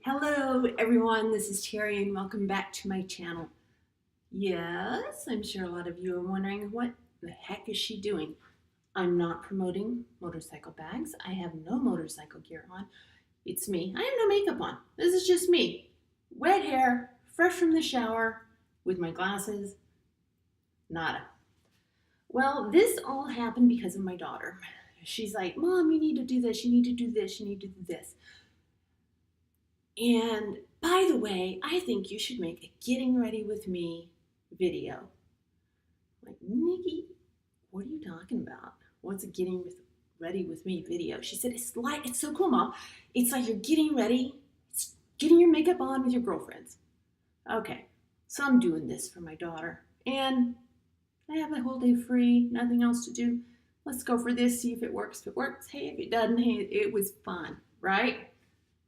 Hello everyone, this is Terry and welcome back to my channel. Yes, I'm sure a lot of you are wondering what the heck is she doing? I'm not promoting motorcycle bags. I have no motorcycle gear on. It's me. I have no makeup on. This is just me. Wet hair, fresh from the shower, with my glasses. Nada. Well, this all happened because of my daughter. She's like, Mom, you need to do this, you need to do this, you need to do this. And by the way, I think you should make a getting ready with me video. Like, Nikki, what are you talking about? What's a getting ready with me video? She said, it's so cool, Mom. It's like you're getting ready, it's getting your makeup on with your girlfriends. Okay, so I'm doing this for my daughter. And I have the whole day free, nothing else to do. Let's go for this, see if it works. If it works, hey, if it doesn't, hey, it was fun, right?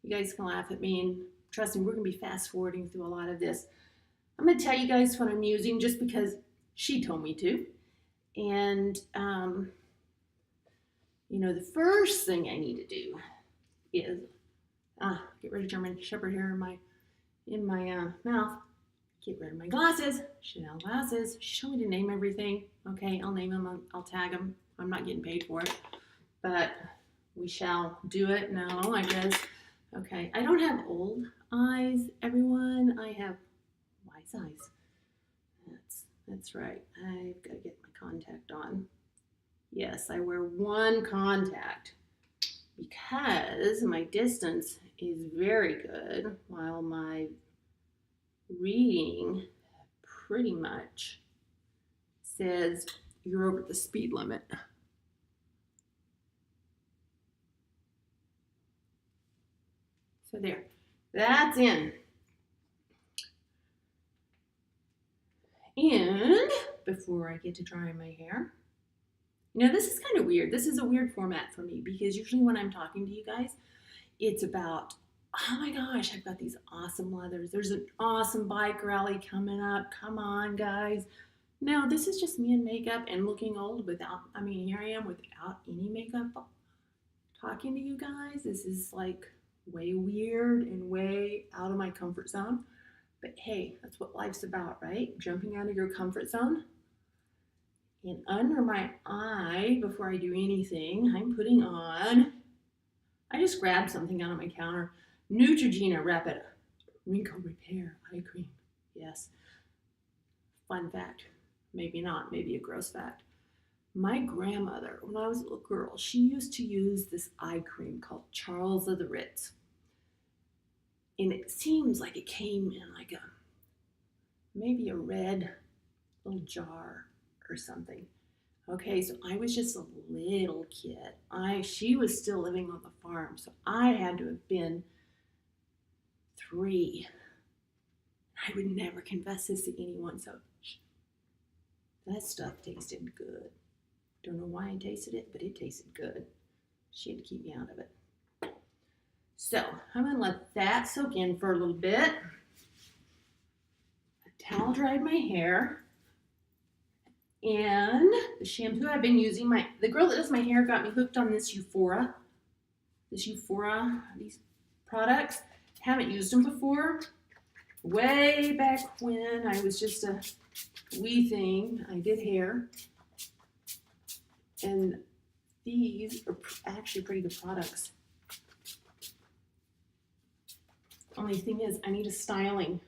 You guys can laugh at me, and trust me, we're going to be fast forwarding through a lot of this. I'm going to tell you guys what I'm using just because she told me to. And, the first thing I need to do is get rid of German Shepherd hair in my mouth. Get rid of my glasses, Chanel glasses. She told me to name everything. Okay, I'll name them, I'll tag them. I'm not getting paid for it, but we shall do it now, I guess. Okay, I don't have old eyes, everyone. I have wise eyes. That's right. I've got to get my contact on. Yes, I wear one contact because my distance is very good while my reading pretty much says you're over the speed limit. So there, that's in. And before I get to drying my hair, this is kind of weird. This is a weird format for me because usually when I'm talking to you guys, it's about, oh my gosh, I've got these awesome leathers. There's an awesome bike rally coming up. Come on, guys. No, this is just me in makeup and looking old here I am without any makeup talking to you guys. This is like way weird and way out of my comfort zone. But hey, that's what life's about, right? Jumping out of your comfort zone. And under my eye, before I do anything, I'm putting on, I just grabbed something out of my counter, Neutrogena Rapid Wrinkle Repair Eye Cream. Yes. Fun fact. Maybe not, maybe a gross fact. My grandmother, when I was a little girl, she used to use this eye cream called Charles of the Ritz. And it seems like it came in like maybe a red little jar or something. Okay, so I was just a little kid. She was still living on the farm, so I had to have been 3. I would never confess this to anyone, so that stuff tasted good. Don't know why I tasted it, but it tasted good. She had to keep me out of it. So I'm going to let that soak in for a little bit. I towel dried my hair. And the shampoo I've been using, the girl that does my hair got me hooked on this Euphoria. These products. Haven't used them before. Way back when I was just a wee thing, I did hair. And these are actually pretty good products. Only thing is, I need a styling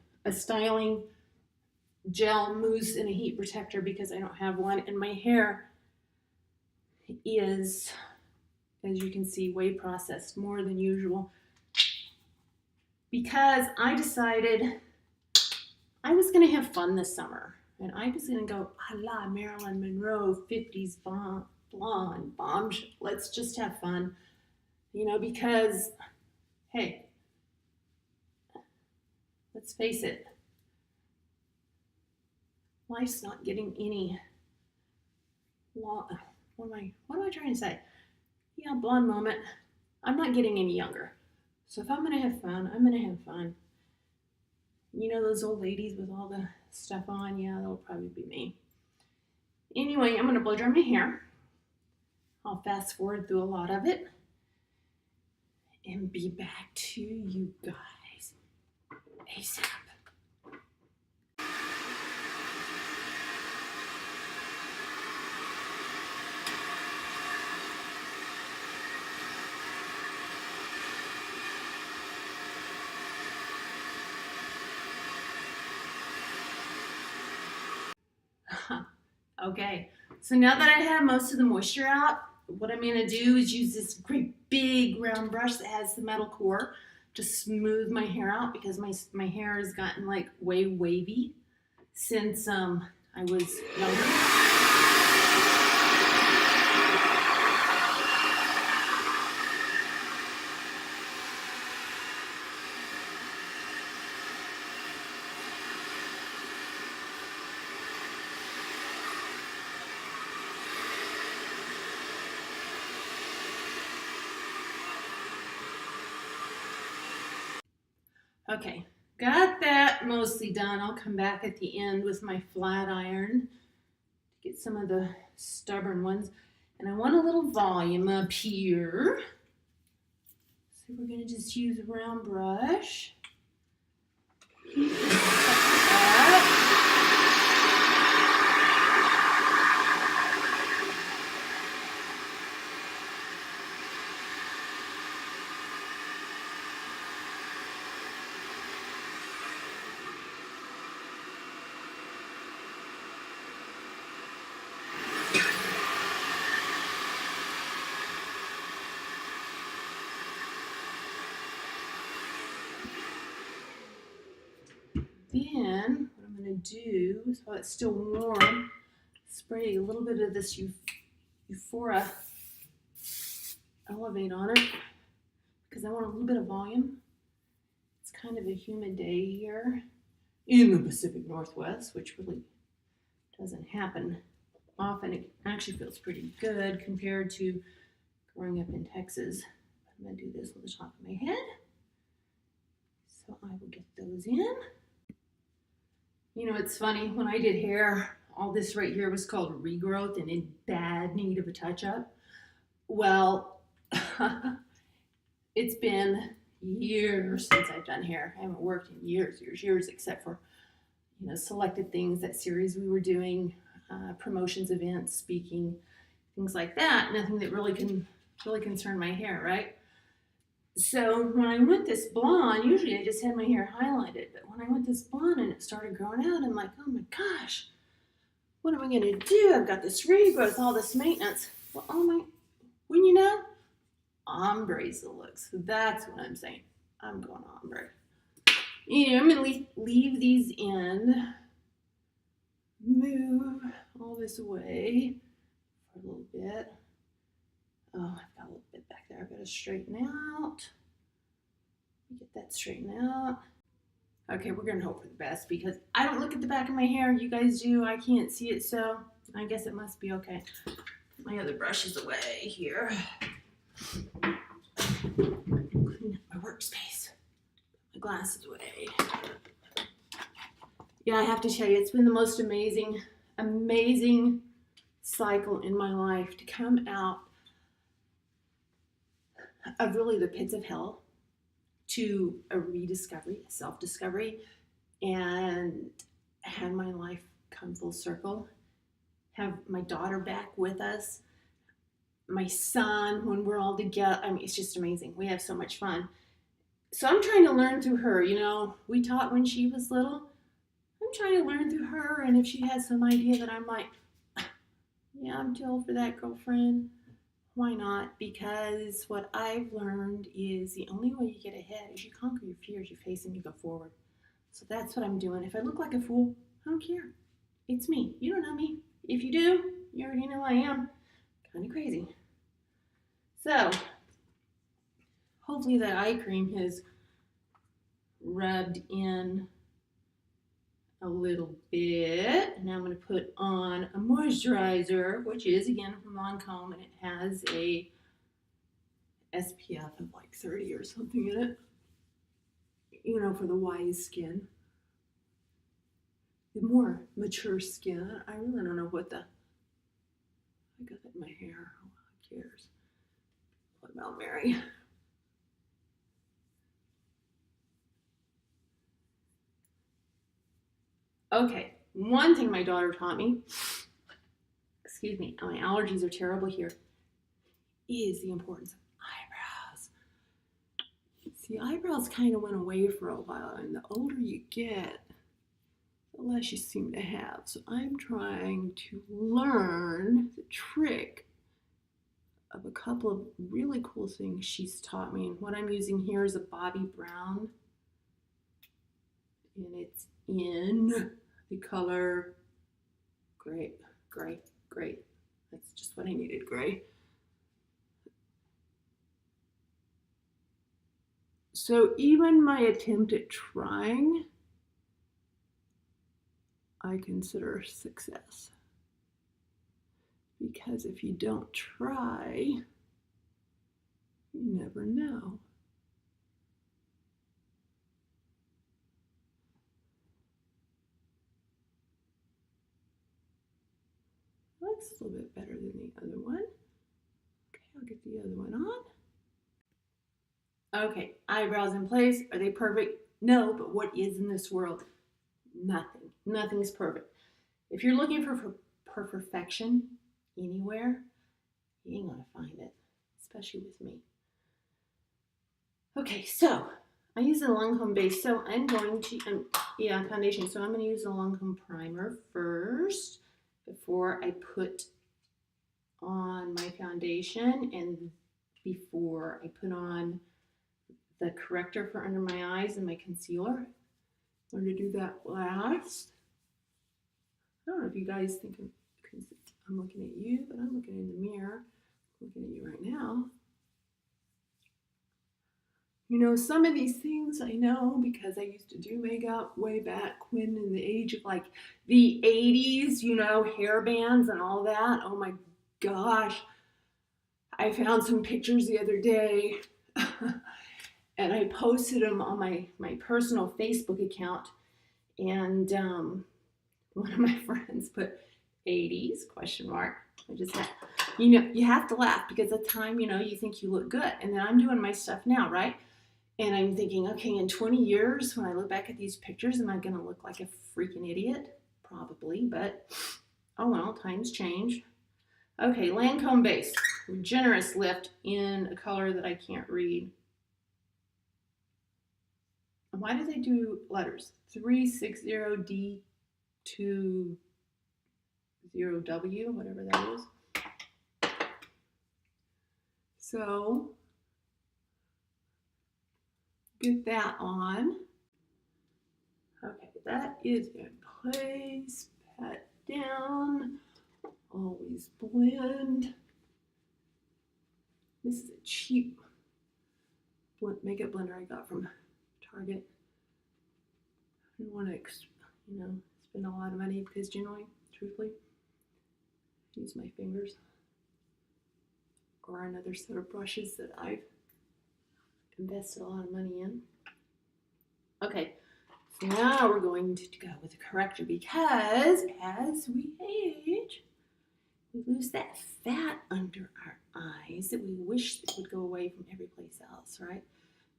gel mousse and a heat protector because I don't have one. And my hair is, as you can see, way processed, more than usual. Because I decided I was going to have fun this summer. And I was going to go, a la Marilyn Monroe, 50s blonde, bombshell. Let's just have fun. Because, hey, let's face it, life's not getting any what am I trying to say? Yeah, blonde moment. I'm not getting any younger. So if I'm going to have fun, I'm going to have fun. Those old ladies with all the stuff on, yeah, that'll probably be me. Anyway, I'm going to blow dry my hair. I'll fast forward through a lot of it and be back to you guys. ASAP. Okay, so now that I have most of the moisture out, what I'm gonna do is use this great big round brush that has the metal core to smooth my hair out, because my hair has gotten like way wavy since I was younger. Okay, got that mostly done. I'll come back at the end with my flat iron to get some of the stubborn ones. And I want a little volume up here. So we're gonna just use a round brush. Keep this up. Then what I'm going to do is, while it's still warm, spray a little bit of this Euphora Elevate on it, because I want a little bit of volume. It's kind of a humid day here in the Pacific Northwest, which really doesn't happen often. It actually feels pretty good compared to growing up in Texas. I'm going to do this on the top of my head. So I will get those in. You know, it's funny, when I did hair, all this right here was called regrowth and in bad need of a touch-up. Well, it's been years since I've done hair. I haven't worked in years, except for, you know, selected things, that series we were doing, promotions, events, speaking, things like that. Nothing that really concern my hair, right? So when I went this blonde, usually I just had my hair highlighted, but when I went this blonde and it started growing out, I'm like, oh my gosh, what am I gonna do? I've got this regrowth, all this maintenance. Well, when you know, ombre's the look. So that's what I'm saying. I'm going ombre. You know, I'm gonna leave these in, move all this away for a little bit. Oh, I've got a little bit back there. I've got to straighten out. Get that straightened out. Okay, we're going to hope for the best, because I don't look at the back of my hair. You guys do. I can't see it, so I guess it must be okay. My other brush is away here. Clean up my workspace. My glasses away. Yeah, I have to tell you, it's been the most amazing cycle in my life to come out of really the pits of hell to a rediscovery, a self-discovery, and have my life come full circle. Have my daughter back with us, my son, when we're all together. I mean, it's just amazing. We have so much fun. So I'm trying to learn through her. You know, we taught when she was little. I'm trying to learn through her, and if she has some idea that I'm like, yeah, I'm too old for that, girlfriend, why not? Because what I've learned is the only way you get ahead is you conquer your fears, you face them, you go forward. So that's what I'm doing. If I look like a fool, I don't care. It's me. You don't know me. If you do, you already know I am kind of crazy. So hopefully that eye cream has rubbed in a little bit. Now I'm going to put on a moisturizer, which is again from Lancome, and it has a SPF of like 30 or something in it. You know, for the wise skin. The more mature skin. I really don't know what I got that in my hair. Who cares? What about Mary? Okay, one thing my daughter taught me, excuse me, my allergies are terrible here, is the importance of eyebrows. See, eyebrows kind of went away for a while, and the older you get, the less you seem to have. So I'm trying to learn the trick of a couple of really cool things she's taught me. And what I'm using here is a Bobbi Brown, and it's in the color gray, gray, gray. That's just what I needed, gray. So even my attempt at trying, I consider success. Because if you don't try, you never know. Looks a little bit better than the other one. Okay, I'll get the other one on. Okay, eyebrows in place. Are they perfect? No, but what is in this world? Nothing. Nothing's perfect. If you're looking for perfection anywhere, you ain't gonna find it, especially with me. Okay, so I use the Lancome base. So I'm going to, foundation. So I'm going to use the Lancome primer first before I put on my foundation and before I put on the corrector for under my eyes and my concealer. I'm going to do that last. I don't know if you guys think I'm looking at you, but I'm looking in the mirror. I'm looking at you right now. You know, some of these things I know because I used to do makeup way back when in the age of like the 80s, you know, hair bands and all that. Oh my gosh. I found some pictures the other day and I posted them on my personal Facebook account. And one of my friends put 80s question mark. I just had, you know, you have to laugh because at the time, you know, you think you look good. And then I'm doing my stuff now, right? And I'm thinking, okay, in 20 years, when I look back at these pictures, am I going to look like a freaking idiot? Probably, but oh well, times change. Okay, Lancome base, generous lift in a color that I can't read. Why do they do letters? 360D20W, whatever that is. So get that on. Okay, that is in place. Pat down. Always blend. This is a cheap makeup blender I got from Target. I didn't want to, you know, spend a lot of money because generally, truthfully, I use my fingers or another set of brushes that I've invested a lot of money in. Okay, so now we're going to go with the corrector because as we age, we lose that fat under our eyes that we wish that would go away from every place else, right?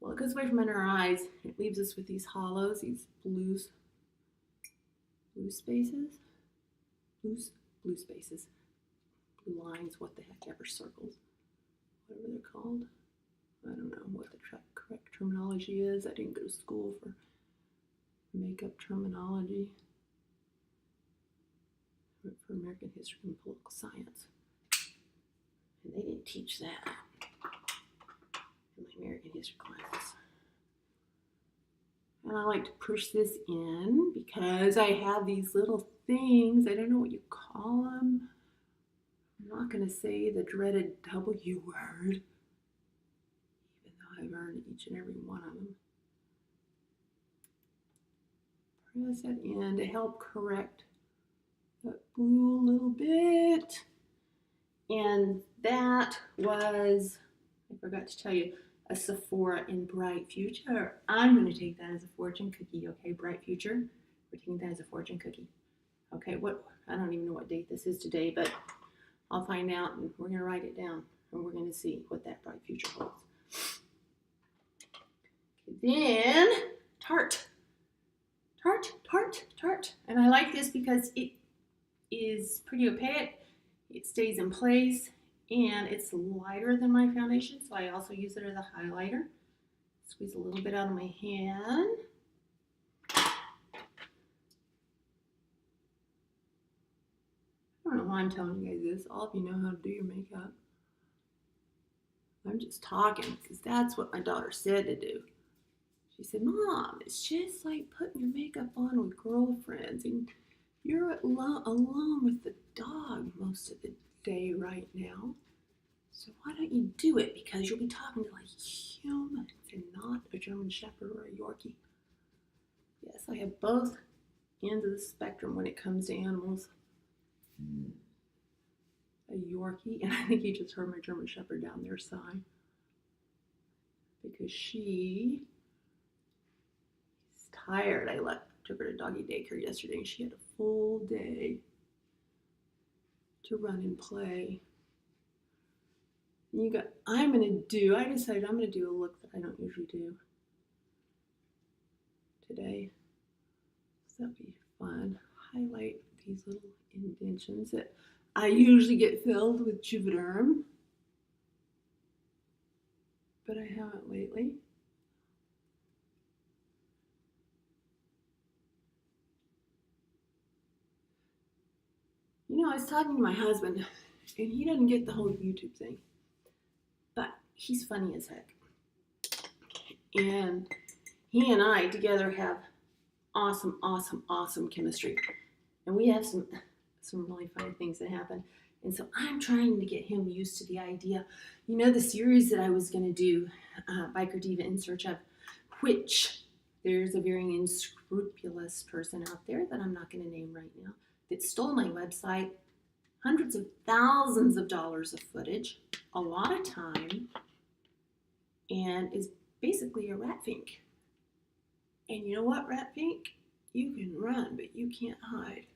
Well, it goes away from under our eyes. It leaves us with these hollows, these blue spaces, blue spaces, blue lines, what the heck ever, circles, whatever they're called. I don't know what the correct terminology is. I didn't go to school for makeup terminology. I went for American history and political science. And they didn't teach that in my American history classes. And I like to push this in because I have these little things. I don't know what you call them. I'm not going to say the dreaded W word, even though I've earned each and every one of them. Press that in to help correct that blue a little bit. And that was, I forgot to tell you, a Sephora in Bright Future. I'm going to take that as a fortune cookie, okay? Bright Future. We're taking that as a fortune cookie. Okay, I don't even know what date this is today, but I'll find out and we're going to write it down and we're going to see what that Bright Future holds. Okay, then, Tarte. And I like this because it is pretty opaque, it stays in place, and it's lighter than my foundation, so I also use it as a highlighter. Squeeze a little bit out of my hand. I don't know why I'm telling you guys this. All of you know how to do your makeup. I'm just talking because that's what my daughter said to do. She said, Mom, it's just like putting your makeup on with girlfriends, and you're alone with the dog most of the day right now. So why don't you do it? Because you'll be talking to like humans and not a German Shepherd or a Yorkie. Yes, I have both ends of the spectrum when it comes to animals. A Yorkie, and I think you just heard my German Shepherd down there sigh. Because she is tired. I took her to doggy daycare yesterday, and she had a full day to run and play. I decided I'm gonna do a look that I don't usually do today. So that'll be fun. Highlight these little indentions that I usually get filled with Juvederm, but I haven't lately. You know, I was talking to my husband, and he doesn't get the whole YouTube thing, but he's funny as heck. And he and I together have awesome chemistry. And we have some really funny things that happen. And so I'm trying to get him used to the idea. You know, the series that I was going to do, Biker Diva in Search of, which there's a very unscrupulous person out there that I'm not going to name right now that stole my website, hundreds of thousands of dollars of footage, a lot of time, and is basically a rat fink. And you know what, rat fink? You can run, but you can't hide,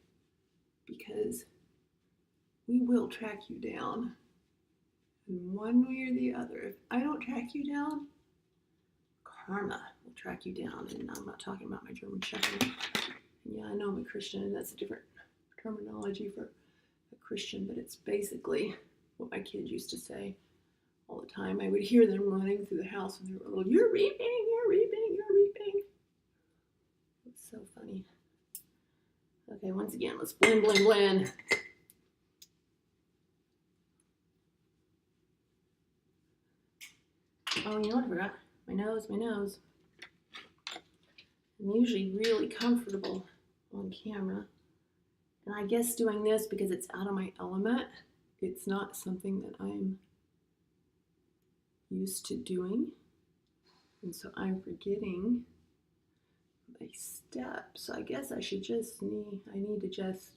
because we will track you down in one way or the other. If I don't track you down, karma will track you down. And I'm not talking about my German Shepherd. Yeah, I know I'm a Christian, and that's a different terminology for a Christian, but it's basically what my kids used to say all the time. I would hear them running through the house when they were little, you're reaping, you're reaping, you're reaping. It's so funny. Okay, once again, let's blend. Oh, you know what I forgot? My nose. I'm usually really comfortable on camera. And I guess doing this, because it's out of my element, it's not something that I'm used to doing. And so I'm forgetting my steps. So I guess I need to just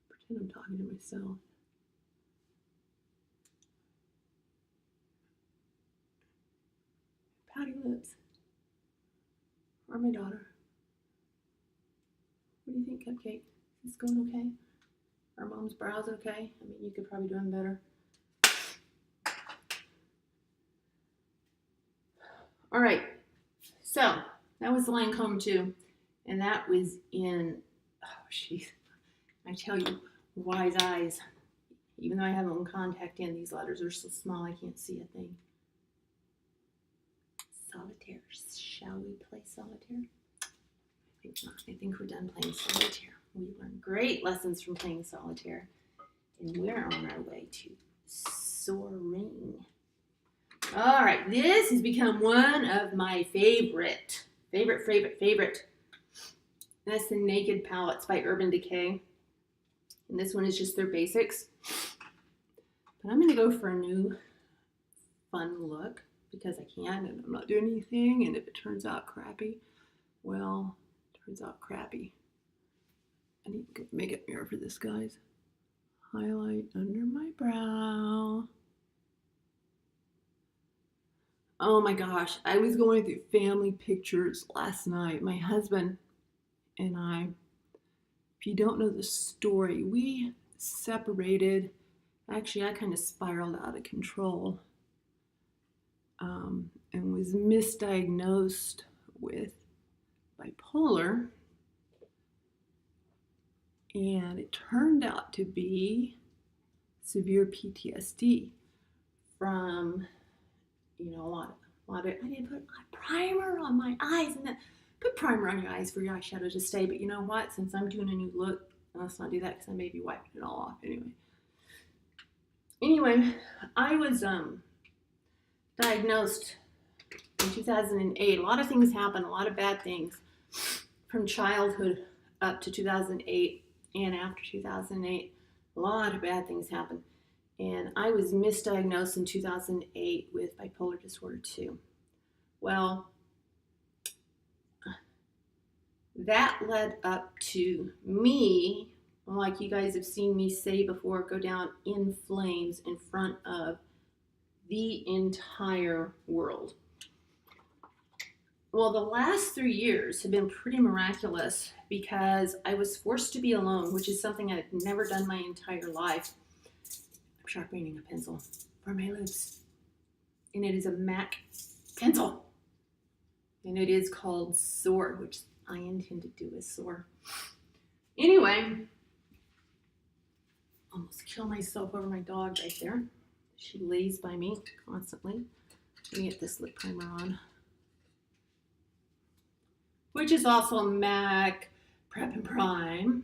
pretend I'm talking to myself. Pouty lips. Or my daughter. What do you think, Cupcake? Is this going okay? Are Mom's brows okay? I mean, you could probably do them better. All right, so that was the Lancome 2, and that was in, oh jeez, I tell you, wise eyes. Even though I have them in contact in, these letters are so small I can't see a thing. Solitaire. Shall we play solitaire? I think not. I think we're done playing solitaire. We learned great lessons from playing solitaire, and we're on our way to soaring. All right, this has become one of my favorite. That's the Naked Palettes by Urban Decay. And this one is just their basics. But I'm gonna go for a new fun look because I can, and I'm not doing anything. And if it turns out crappy, well, it turns out crappy. I need to get a makeup mirror for this, guys. Highlight under my brow. Oh my gosh, I was going through family pictures last night. My husband and I, if you don't know the story, we separated. Actually, I kind of spiraled out of control and was misdiagnosed with bipolar. And it turned out to be severe PTSD from, a lot of, I didn't put primer on my eyes, and then put primer on your eyes for your eyeshadow to stay. But you know what? Since I'm doing a new look, let's not do that because I may be wiping it all off anyway. I was diagnosed in 2008. A lot of things happened, a lot of bad things from childhood up to 2008 and after 2008. A lot of bad things happened. And I was misdiagnosed in 2008 with bipolar disorder 2. Well, that led up to me, like you guys have seen me say before, go down in flames in front of the entire world. Well, the last 3 years have been pretty miraculous because I was forced to be alone, which is something I've never done my entire life. I'm sharpening a pencil for my lips, and it is a MAC pencil, and it is called Soar, which I intend to do as Soar. Anyway, almost kill myself over my dog right there. She lays by me constantly. Let me get this lip primer on, which is also a MAC Prep and Prime.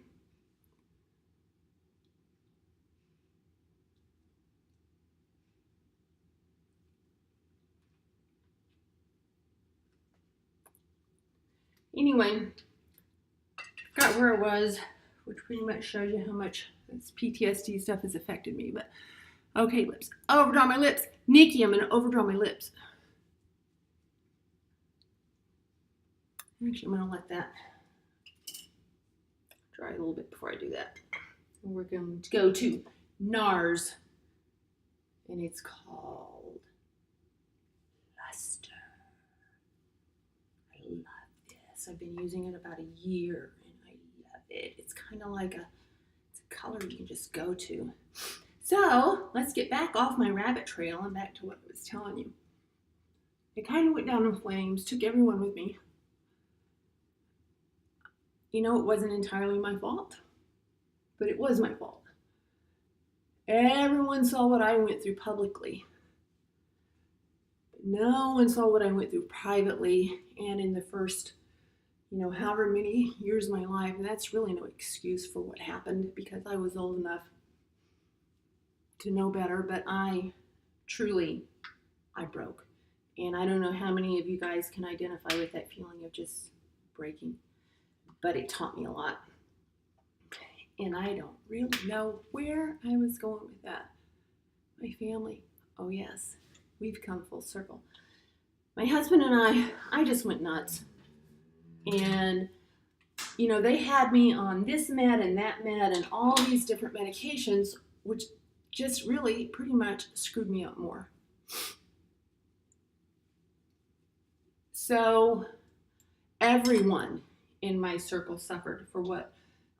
Anyway, forgot where I was, which pretty much shows you how much this PTSD stuff has affected me. But okay, lips. Overdraw my lips. Nikki, I'm going to overdraw my lips. Actually, I'm going to let that dry a little bit before I do that. And we're going to go to NARS, and it's called Luster. I love this. I've been using it about a year, and I love it. It's kind of like it's a color you can just go to. So let's get back off my rabbit trail and back to what I was telling you. I kind of went down in flames, took everyone with me. It wasn't entirely my fault, but it was my fault. Everyone saw what I went through publicly, but no one saw what I went through privately and in the first, however many years of my life. And that's really no excuse for what happened because I was old enough to know better, but I broke. And I don't know how many of you guys can identify with that feeling of just breaking, but it taught me a lot. And I don't really know where I was going with that. My family, oh yes, we've come full circle. My husband and I just went nuts. And, they had me on this med and that med and all these different medications, which just really pretty much screwed me up more. So everyone in my circle suffered for what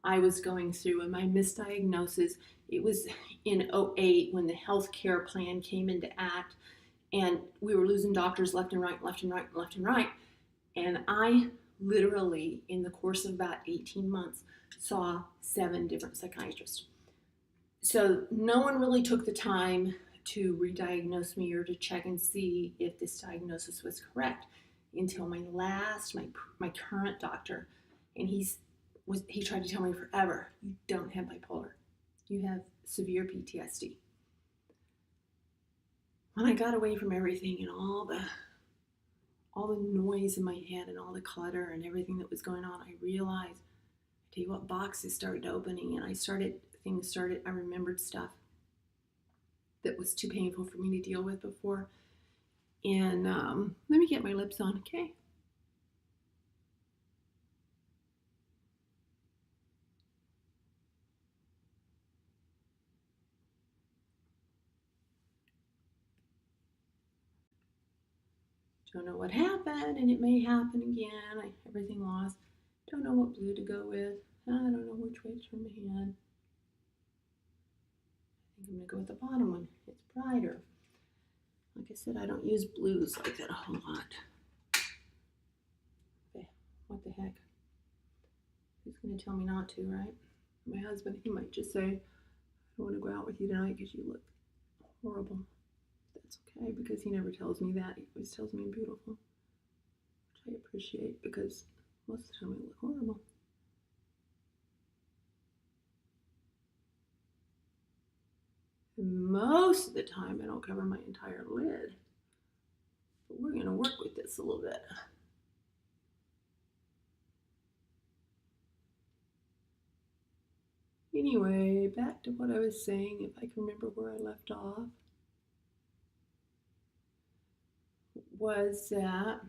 I was going through and my misdiagnosis. It was in 2008 when the healthcare plan came into act, and we were losing doctors left and right. And I literally, in the course of about 18 months, saw 7 different psychiatrists. So no one really took the time to re-diagnose me or to check and see if this diagnosis was correct until my current doctor. And he tried to tell me forever, you don't have bipolar. You have severe PTSD. When I got away from everything and all the noise in my head and all the clutter and everything that was going on, I realized, I tell you what, boxes started opening, and I remembered stuff that was too painful for me to deal with before. And let me get my lips on, okay? Don't know what happened, and it may happen again. Everything lost. Don't know what blue to go with. I don't know which way to turn my hand. I think I'm going to go with the bottom one. It's brighter. Like I said, I don't use blues like that a whole lot. Okay, what the heck? Who's going to tell me not to, right? My husband, he might just say, I don't want to go out with you tonight because you look horrible. That's okay, because he never tells me that. He always tells me I'm beautiful, which I appreciate, because most of the time I look horrible. And most of the time I don't cover my entire lid. But we're going to work with this a little bit. Anyway, back to what I was saying, if I can remember where I left off, was that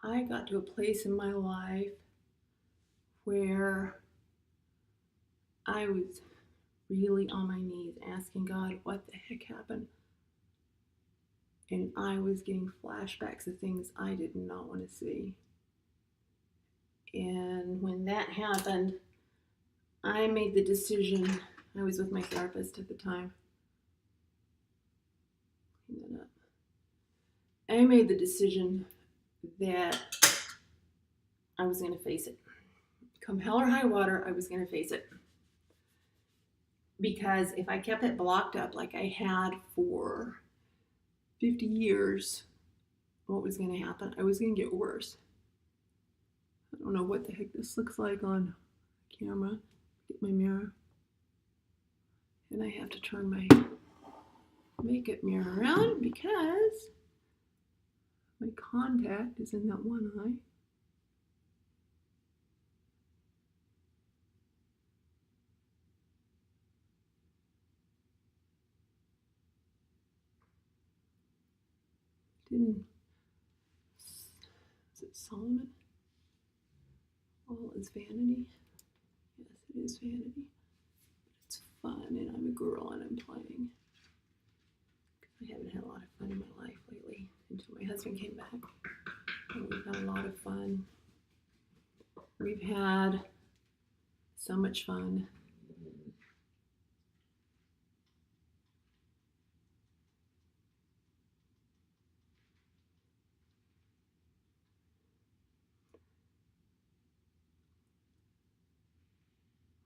I got to a place in my life where I was really on my knees asking God, what the heck happened? And I was getting flashbacks of things I did not want to see. And when that happened, I made the decision. I was with my therapist at the time. Clean that up. I made the decision that I was going to face it. Come hell or high water, I was going to face it. Because if I kept it blocked up like I had for 50 years, what was going to happen? I was going to get worse. I don't know what the heck this looks like on camera. Get my mirror. And I have to turn my makeup mirror around because my contact is in that one eye. Is it Solomon? All is vanity. Yes, it is vanity. But it's fun, and I'm a girl, and I'm playing. I haven't had a lot of fun in my life lately until my husband came back. And we've had a lot of fun. We've had so much fun.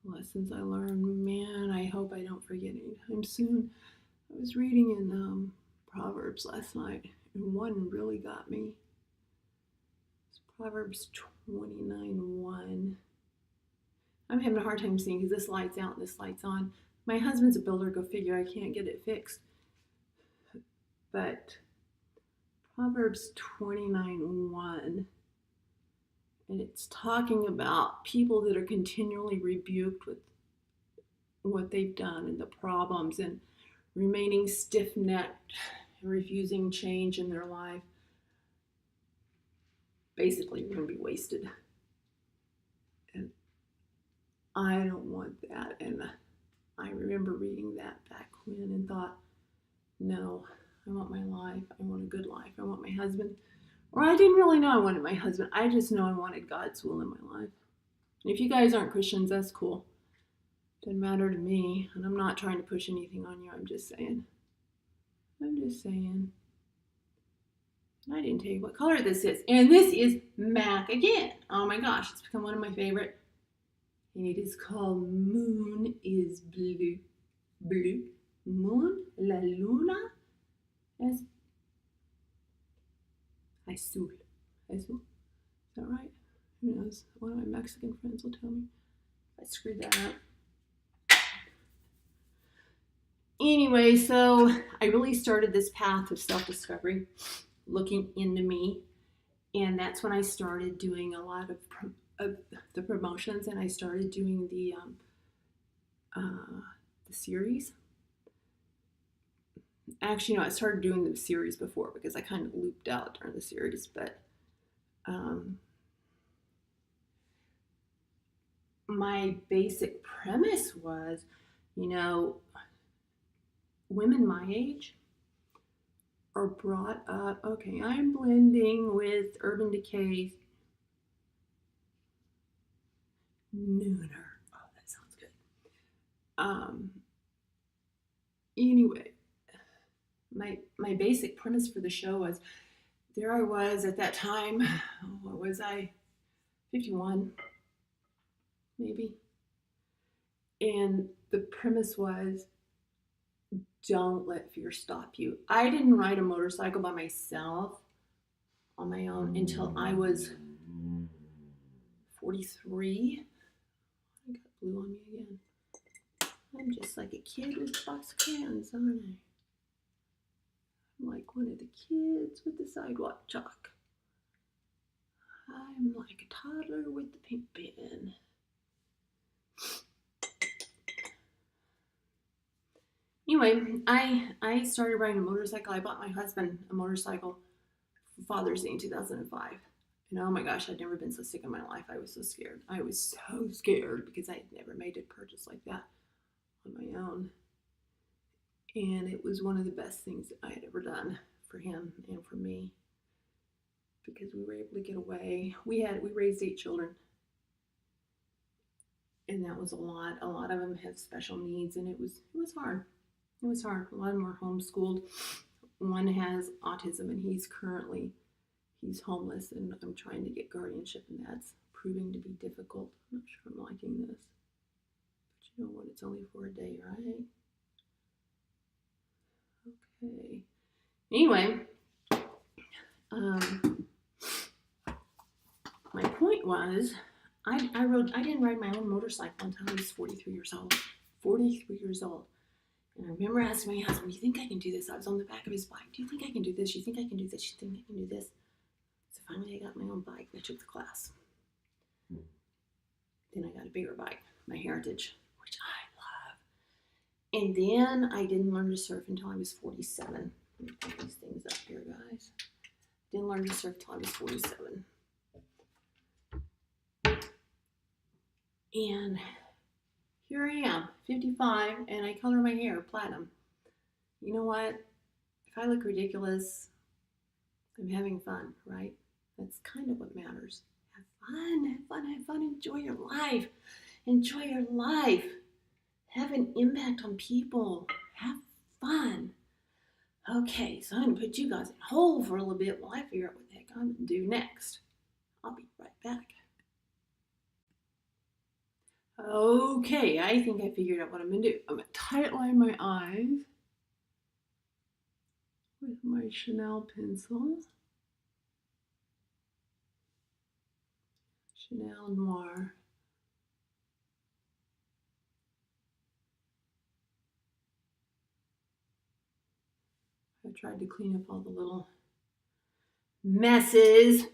Lessons I learned, man, I hope I don't forget anytime soon. I was reading in Proverbs last night, and one really got me. It's Proverbs 29:1. I'm having a hard time seeing because this light's out and this light's on. My husband's a builder, go figure, I can't get it fixed. But Proverbs 29:1, and it's talking about people that are continually rebuked with what they've done and the problems and remaining stiff-necked and refusing change in their life. Basically, you're going to be wasted. And I don't want that. And I remember reading that back when and thought, no, I want my life. I want a good life. I want my husband. Or I didn't really know I wanted my husband. I just know I wanted God's will in my life. And if you guys aren't Christians, that's cool. Doesn't matter to me. And I'm not trying to push anything on you. I'm just saying. And I didn't tell you what color this is. And this is MAC again. Oh my gosh, it's become one of my favorite. And it is called Moon is Blue. Blue. Moon, la luna es azul. Azul? Is that right? Who knows? One of my Mexican friends will tell me if I screwed that up. Anyway, so I really started this path of self-discovery, looking into me, and that's when I started doing a lot of the promotions, and I started doing the series. Actually, no, I started doing the series before because I kind of looped out during the series, but my basic premise was, women my age are brought up, okay, I'm blending with Urban Decay Nooner. Oh, that sounds good. Anyway, my basic premise for the show was, there I was at that time, what was I, 51, maybe. And the premise was, don't let fear stop you. I didn't ride a motorcycle by myself on my own until I was 43. I got blue on me again. I'm just like a kid with a box of crayons, aren't I? I'm like one of the kids with the sidewalk chalk. I'm like a toddler with the pink pen. Anyway, I started riding a motorcycle. I bought my husband a motorcycle for Father's Day in 2005. And oh my gosh, I'd never been so sick in my life. I was so scared. I was so scared because I had never made a purchase like that on my own. And it was one of the best things that I had ever done for him and for me, because we were able to get away. We raised 8 children, and that was a lot. A lot of them had special needs, and it was hard. It was hard. A lot of them were homeschooled. One has autism, and he's homeless, and I'm trying to get guardianship, and that's proving to be difficult. I'm not sure I'm liking this, but you know what? It's only for a day, right? Okay. Anyway, my point was, I didn't ride my own motorcycle until I was 43 years old. 43 years old. And I remember asking my husband, do you think I can do this? I was on the back of his bike. Do you think I can do this? You think I can do this? You think I can do this? So finally I got my own bike and I took the class. Then I got a bigger bike, my Heritage, which I love. And then I didn't learn to surf until I was 47. Let me put these things up here, guys. Didn't learn to surf until I was 47. And here I am, 55, and I color my hair platinum. You know what? If I look ridiculous, I'm having fun, right? That's kind of what matters. Have fun, have fun, have fun. Enjoy your life. Enjoy your life. Have an impact on people. Have fun. Okay, so I'm going to put you guys in hold for a little bit while I figure out what the heck I'm going to do next. I'll be right back. Okay, I think I figured out what I'm going to do. I'm going to tightline my eyes with my Chanel pencil. Chanel Noir. I tried to clean up all the little messes,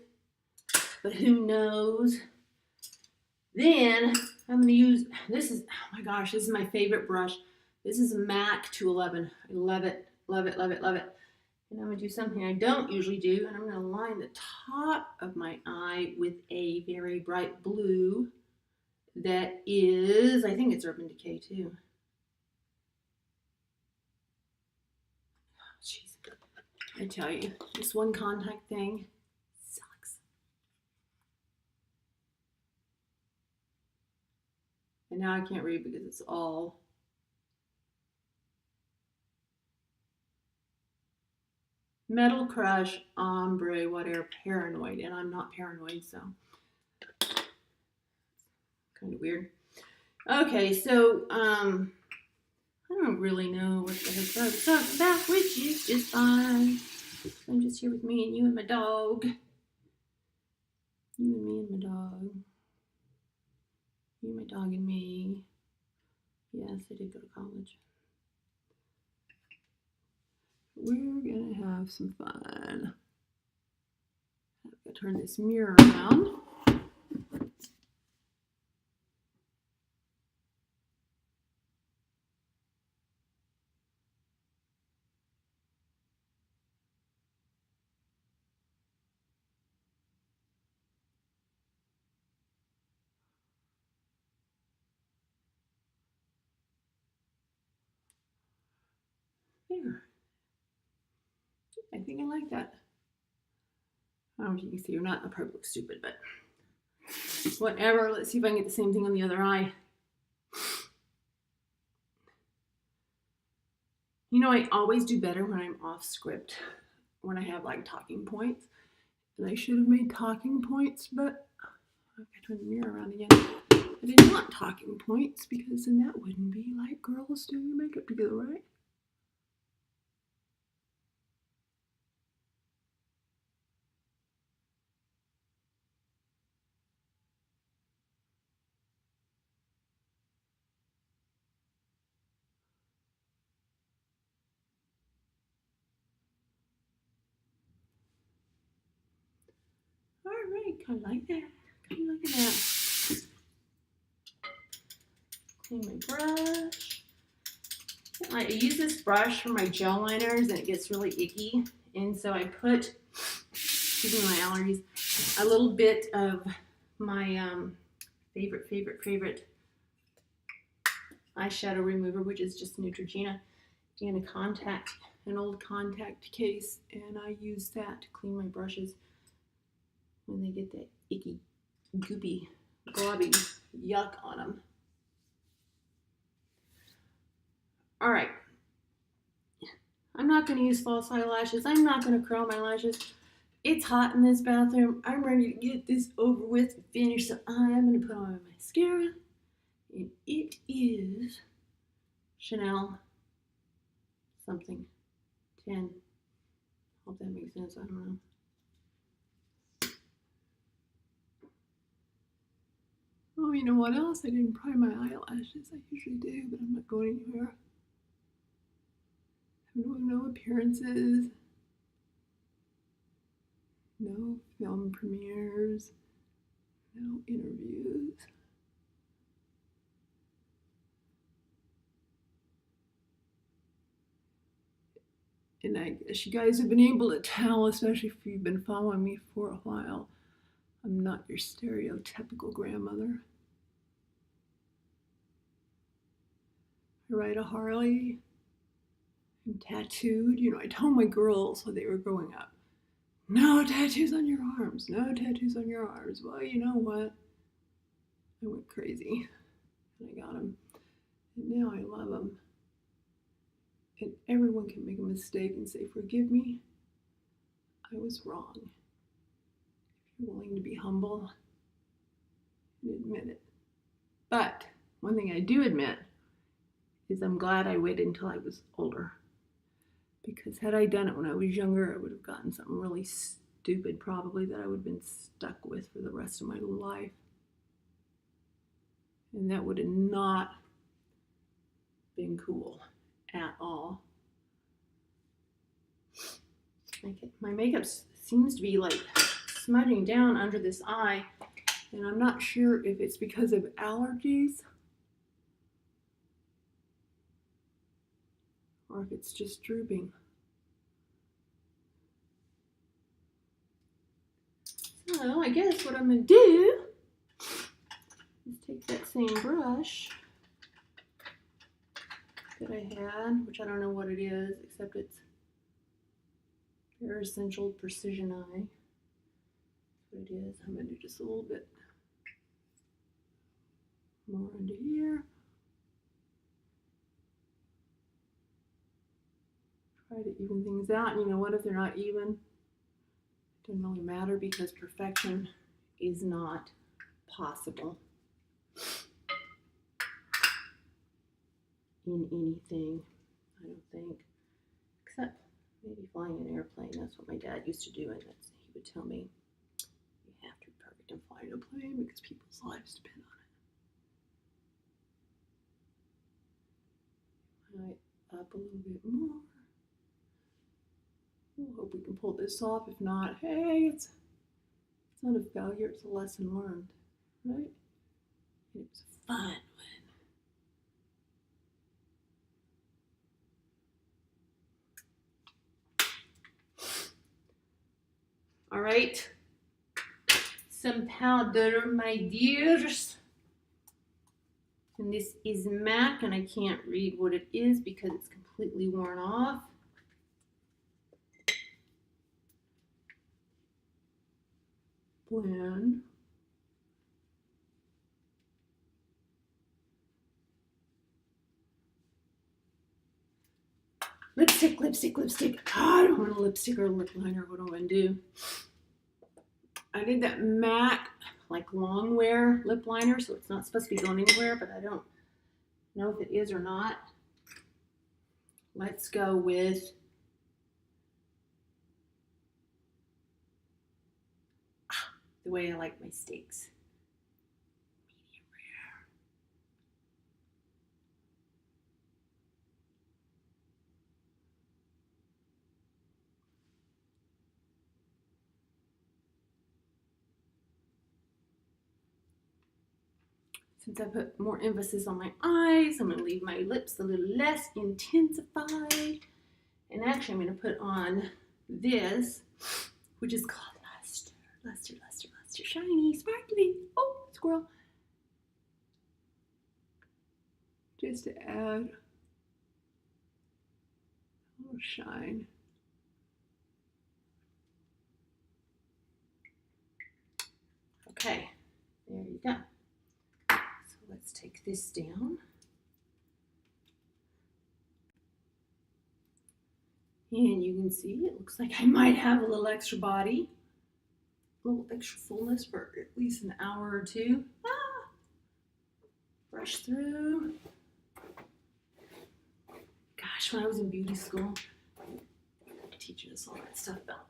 but who knows? Then I'm going to use, this is, oh my gosh, this is my favorite brush. This is a MAC 211. I love it, love it, love it, love it. And I'm going to do something I don't usually do, and I'm going to line the top of my eye with a very bright blue that is, I think it's Urban Decay too. Oh, jeez. I tell you, this one contact thing sucks. And now I can't read because it's all Metal Crush, Ombre, whatever, Paranoid. And I'm not paranoid, so kind of weird. Okay, so I don't really know what the heck I was talking about, which is just fine. I'm just here with me and you and my dog. You and me and my dog. You, my dog, and me. Yes, I did go to college. We're gonna have some fun. I'm gonna turn this mirror around. There. I think I like that. I don't know if you can see or not. I probably look stupid, but whatever. Let's see if I can get the same thing on the other eye. You know, I always do better when I'm off script, when I have like talking points. And I should have made talking points, but I've got to turn the mirror around again. I didn't want talking points because then that wouldn't be like girls doing makeup together, right? All right, kind of like that. Kind of like that. Clean my brush. I use this brush for my gel liners and it gets really icky. And so I put, excuse me, my allergies, a little bit of my favorite eyeshadow remover, which is just Neutrogena, in an old contact case, and I use that to clean my brushes when they get that icky, goopy, globby yuck on them. All right. I'm not going to use false eyelashes. I'm not going to curl my lashes. It's hot in this bathroom. I'm ready to get this over with and finish, so I'm going to put on my mascara. And it is Chanel something 10. Hope that makes sense. I don't know. Oh, you know what else? I didn't prime my eyelashes. I usually do, but I'm not going anywhere. No appearances. No film premieres. No interviews. And I guess you guys have been able to tell, especially if you've been following me for a while, I'm not your stereotypical grandmother. I ride a Harley. I'm tattooed. You know, I told my girls when they were growing up, no tattoos on your arms, no tattoos on your arms. Well, you know what? I went crazy and I got them. And now I love them. And everyone can make a mistake and say, forgive me, I was wrong. If you're willing to be humble and admit it. But one thing I do admit is I'm glad I waited until I was older. Because had I done it when I was younger, I would have gotten something really stupid probably that I would have been stuck with for the rest of my life. And that would have not been cool at all. My makeup seems to be like smudging down under this eye, and I'm not sure if it's because of allergies or if it's just drooping. So I guess what I'm going to do is take that same brush that I had, which I don't know what it is, except it's Bare Essential Precision Eye. That's what it is. I'm going to do just a little bit more under here. Try to even things out. And you know what? If they're not even, it doesn't really matter because perfection is not possible in anything, I don't think, except maybe flying an airplane. That's what my dad used to do, and he would tell me, you have to be perfect in flying a plane because people's lives depend on it. Right, up a little bit more. We'll hope we can pull this off. If not, hey, it's not a failure, it's a lesson learned, right? And it was a fun one. All right, some powder, my dears. And this is MAC, and I can't read what it is because it's completely worn off. Blend. Lipstick, lipstick, lipstick. Oh, I don't want a lipstick or a lip liner. What do I do? I did that MAC like long wear lip liner, so it's not supposed to be going anywhere, but I don't know if it is or not. Let's go with the way I like my steaks. Medium rare. Since I put more emphasis on my eyes, I'm going to leave my lips a little less intensified. And actually, I'm going to put on this, which is called Luster. Luster, Luster, Luster. Shiny, sparkly. Oh, squirrel. Just to add a little shine. Okay, there you go. So let's take this down. And you can see it looks like I might have a little extra body, a little extra fullness for at least an hour or two. Brush through. Gosh, when I was in beauty school, teaching us all that stuff about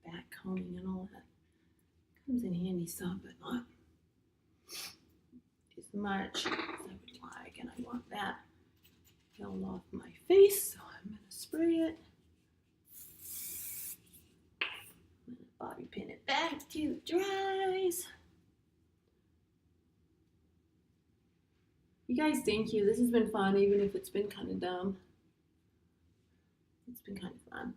back combing and all that. Comes in handy some, but not as much as I would like. And I want that held off my face, so I'm going to spray it. Bobby pin it back till it dries. You guys, thank you. This has been fun, even if it's been kind of dumb. It's been kind of fun.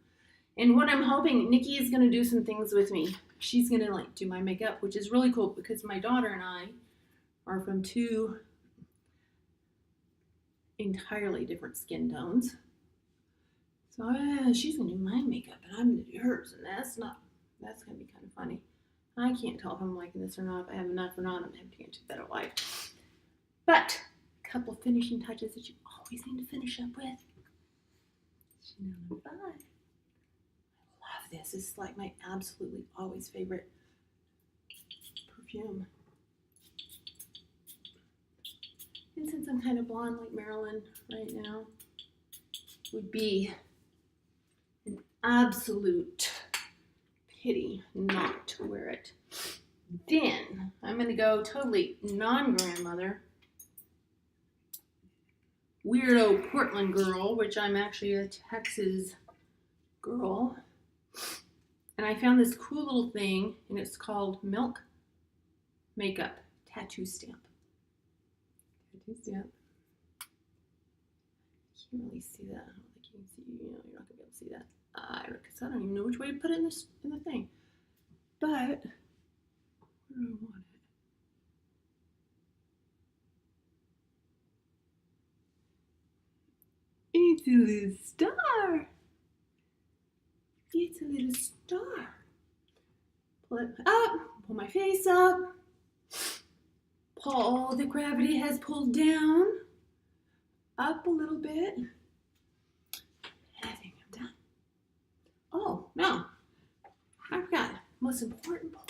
And what I'm hoping, Nikki is going to do some things with me. She's going to like do my makeup, which is really cool because my daughter and I are from two entirely different skin tones. So she's going to do my makeup and I'm going to do hers. And that's going to be kind of funny. I can't tell if I'm liking this or not. If I have enough or not, I'm going to have to get into a better light. But a couple of finishing touches that you always need to finish up with. Chanel No. 5. I love this. This is like my absolutely always favorite perfume. And since I'm kind of blonde like Marilyn right now, would be an absolute pity not to wear it. Then I'm going to go totally non-grandmother. Weirdo Portland girl, which I'm actually a Texas girl. And I found this cool little thing, and it's called Milk Makeup Tattoo Stamp. Tattoo stamp. You can't really see that. I don't think you can see, you're not going to be able to see that. Because I don't even know which way to put it in the thing. But, where do I want it? It's a little star. It's a little star. Pull it up, pull my face up. Pull all the gravity has pulled down. Up a little bit. And I think I'm done. Oh, no. I forgot. Most important part.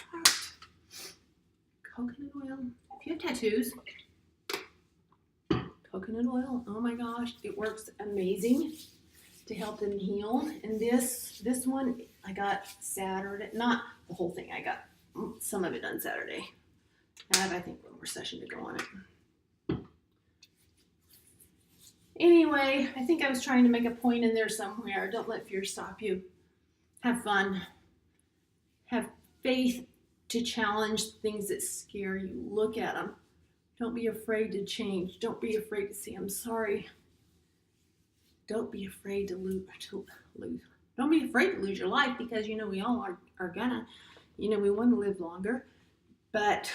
Coconut oil. If you have tattoos, coconut oil, oh my gosh, it works amazing to help them heal. And this one I got Saturday, not the whole thing, I got some of it done Saturday. I have, I think, one more session to go on it. Anyway, I think I was trying to make a point in there somewhere. Don't let fear stop you. Have fun. Have faith to challenge things that scare you. Look at them. Don't be afraid to change. Don't be afraid to say, I'm sorry. Don't be afraid to lose. Don't be afraid to lose your life because, we all are gonna. We want to live longer. But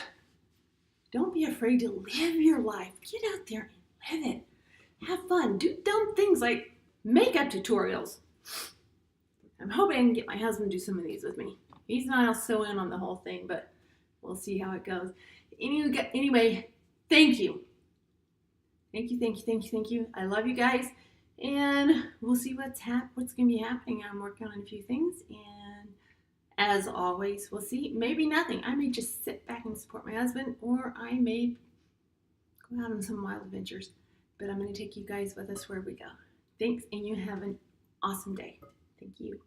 don't be afraid to live your life. Get out there and live it. Have fun. Do dumb things like makeup tutorials. I'm hoping I can get my husband to do some of these with me. He's not so in on the whole thing, but we'll see how it goes. Anyway, thank you. Thank you. I love you guys. And we'll see what's going to be happening. I'm working on a few things. And as always, we'll see. Maybe nothing. I may just sit back and support my husband, or I may go out on some wild adventures. But I'm going to take you guys with us where we go. Thanks, and you have an awesome day. Thank you.